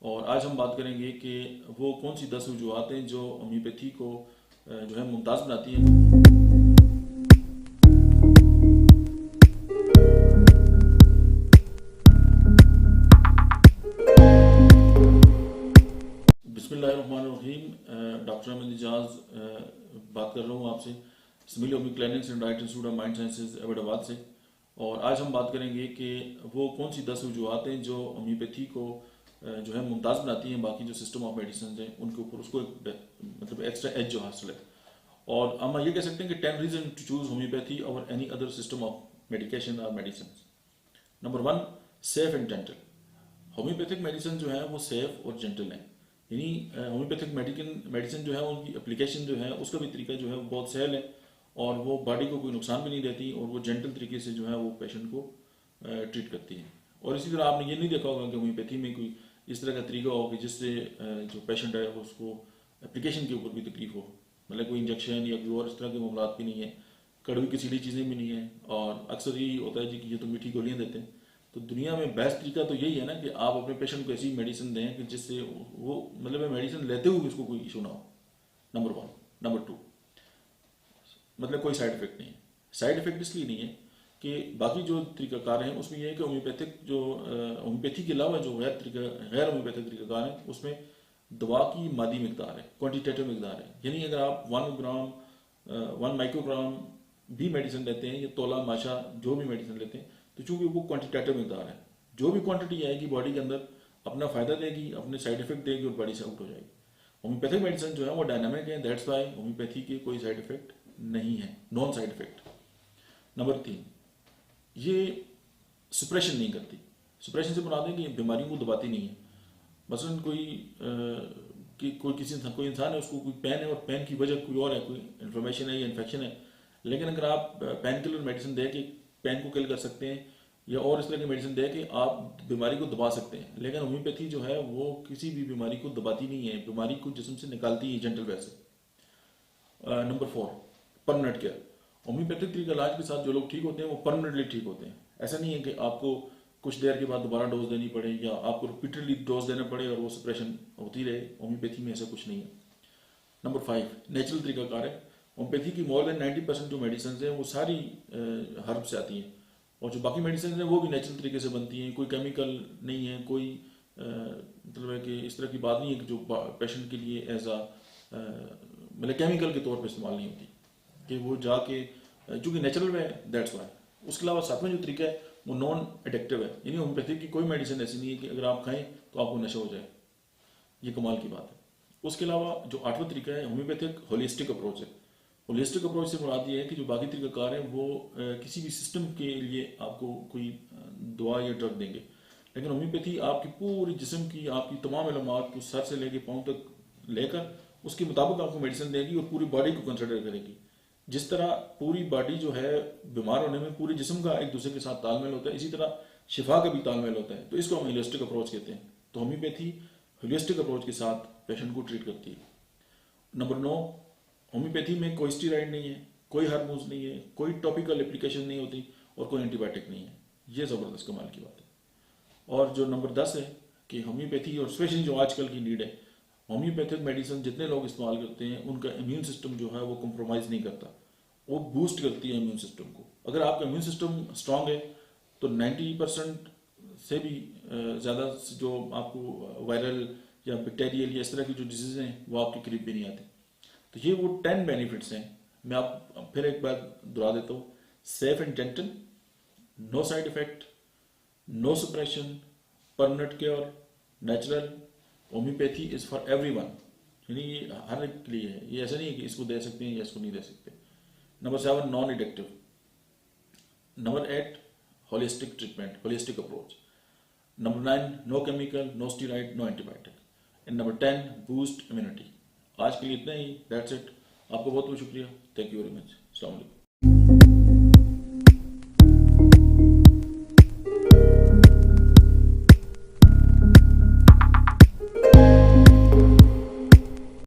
और आज हम बात करेंगे कि वो कौन सी 10 वजूहत हैं जो होम्योपैथी को जो है मुमताज़ बनाती हैं। बिस्मिल्लाहिर्रहमानिर्रहीम। डॉक्टर अहमद इजाज बात कर रहा हूँ आपसे Smile Homoeo Clinics and Right Institute of Mind Sciences Ahmedabad से। और आज हम बात करेंगे कि वो कौन सी 10 वजूहत हैं जो होम्योपैथी को जो है मुमताज़ बनाती हैं बाकी जो सिस्टम ऑफ मेडिसिन हैं उनके ऊपर, उसको मतलब एक्स्ट्रा एज जो हासिल है। और हम ये कह सकते हैं कि 10 रीजन टू चूज होम्योपैथी और any other system of medication or medicine. Number 1, safe and gentle. Homoeopathic medicine जो है वो सेफ और जेंटल है, यानी होम्योपैथिक मेडिसिन जो है उनकी एप्लीकेशन जो है उसका भी तरीका जो है वो बहुत सहल है और वो बॉडी को कोई नुकसान भी नहीं देती और वो जेंटल तरीके से जो है वो पेशेंट को ट्रीट करती है। और इसी तरह आपने ये नहीं देखा होगा कि होम्योपैथी में कोई इस तरह का तरीका हो कि जिससे जो पेशेंट है उसको एप्लीकेशन के ऊपर भी तकलीफ हो, मतलब कोई इंजेक्शन या कोई और इस तरह के मामला भी नहीं है, कड़वी कसीली चीज़ें भी नहीं है। और अक्सर यही होता है जी कि ये तो मीठी गोलियाँ देते हैं। तो दुनिया में बेस्ट तरीका तो यही है ना कि आप अपने पेशेंट को ऐसी मेडिसिन दें कि जिससे वो मतलब मेडिसिन लेते हुए भी उसको कोई इशू ना हो। नंबर 1। नंबर 2, मतलब कोई साइड इफेक्ट नहीं है। साइड इफेक्ट इसलिए नहीं है कि बाकी जो तरीकाकार हैं उसमें यह है कि होम्योपैथिक जो होम्योपैथी के अलावा जो गैर होम्योपैथिक तरीकाकार हैं उसमें दवा की मादी मकदार है, क्वान्टिटेटिव मकदार है। यानी अगर आप 1 ग्राम 1 माइक्रोग्राम भी मेडिसिन लेते हैं या तोला माशा जो भी मेडिसिन लेते हैं तो चूंकि वो क्वान्टिटेटिव मकदार है, जो भी क्वांटिटी आएगी बॉडी के अंदर अपना फायदा देगी, अपने साइड इफेक्ट देगी और बॉडी से आउट हो जाएगी। होम्योपैथिक मेडिसिन जो है वो डायनामिक है, दैट्स वाई होम्योपैथी के कोई साइड इफेक्ट नहीं है, नॉन साइड इफेक्ट। नंबर 3, ये सुप्रेशन नहीं करती। सुप्रेशन से बना दें कि बीमारियों को दबाती नहीं है। मसलन कोई कोई इंसान है, उसको कोई पेन है और पेन की वजह कोई और है, कोई इन्फ्लेमेशन है या इन्फेक्शन है, लेकिन अगर आप पेन किलर मेडिसिन दे के पेन को किल कर सकते हैं या और इस तरह की मेडिसिन दे के आप बीमारी को दबा सकते हैं, लेकिन होम्योपैथी जो है वो किसी भी बीमारी को दबाती नहीं है, बीमारी को जिस्म से निकालती है जेंटल वे से। Number 4, permanent care. होम्योपैथिक तरीका इलाज के साथ जो लोग ठीक होते हैं वो परमानेंटली ठीक होते हैं। ऐसा नहीं है कि आपको कुछ देर के बाद दोबारा डोज देनी पड़े या आपको रिपीटेडली डोज देना पड़े और वो सप्रेशन होती रहे। होम्योपैथी में ऐसा कुछ नहीं है। नंबर 5, नेचुरल तरीकाकार है। होम्योपैथी की मोर देन 90% जो मेडिसिन हैं वो सारी हर्ब से आती हैं और जो बाकी मेडिसिन हैं वो भी नेचुरल तरीके से बनती हैं, कोई केमिकल नहीं है, कोई मतलब है कि इस तरह की बात नहीं है कि जो पेशेंट के लिए एज आ मतलब केमिकल के तौर पर इस्तेमाल नहीं होती कि वो जाके चूँकि नेचुरल में है, दैट्स वाई। उसके अलावा सातवां जो तरीका है वो नॉन एडिक्टिव है, यानी होम्योपैथी की कोई मेडिसिन ऐसी नहीं है कि अगर आप खाएं तो आपको नशा हो जाए, ये कमाल की बात है। उसके अलावा जो 8वां तरीका है होम्योपैथिक होलिस्टिक अप्रोच है। होलिस्टिक अप्रोच से मुराद ये है कि जो बाकी तरीकाकार हैं वो किसी भी सिस्टम के लिए आपको कोई दवा या ड्रग देंगे, लेकिन होम्योपैथी आपकी पूरी जिस्म की आपकी तमाम इल्मात को सर से लेके पाँव तक लेकर उसके मुताबिक आपको मेडिसिन देगी और पूरी बॉडी को कंसिडर करेगी। जिस तरह पूरी बॉडी जो है बीमार होने में पूरी जिस्म का एक दूसरे के साथ तालमेल होता है, इसी तरह शिफा का भी तालमेल होता है, तो इसको हम होलिस्टिक अप्रोच कहते हैं। तो होम्योपैथी होलिस्टिक अप्रोच के साथ पेशेंट को ट्रीट करती है। नंबर 9, होम्योपैथी में कोई स्टीराइड नहीं है, कोई हार्मोन्स नहीं है, कोई टॉपिकल एप्लीकेशन नहीं होती और कोई एंटीबायोटिक नहीं है। ये ज़बरदस्त कमाल की बात है। और जो नंबर 10 है कि होम्योपैथी और स्पेशली जो आजकल की नीड है, होम्योपैथिक मेडिसिन जितने लोग इस्तेमाल करते हैं उनका इम्यून सिस्टम जो है वो कंप्रोमाइज़ नहीं करता, वो बूस्ट करती है इम्यून सिस्टम को। अगर आपका इम्यून सिस्टम स्ट्रांग है तो 90% से भी ज़्यादा जो आपको वायरल या बैक्टीरियल या इस तरह की जो डिजीज़ हैं वो आपके करीब भी नहीं आते। तो ये वो 10 बेनिफिट्स हैं। मैं आप फिर एक बार दोहरा देता हूँ, safe and gentle, no side effect, no suppression, permanent care, natural. Homeopathy is for everyone, यानी ये हर एक के लिए है, ये ऐसा नहीं है कि इसको दे सकते हैं या इसको नहीं दे सकते। Number 7, non addictive. Number 8, holistic treatment, holistic approach. Number 9, no chemical, no steroid, no antibiotic. And number 10, boost immunity. आज के लिए इतना ही, दैट्स इट। आपका बहुत बहुत शुक्रिया, थैंक यू वेरी मच, अस्सलाम वालेकुम।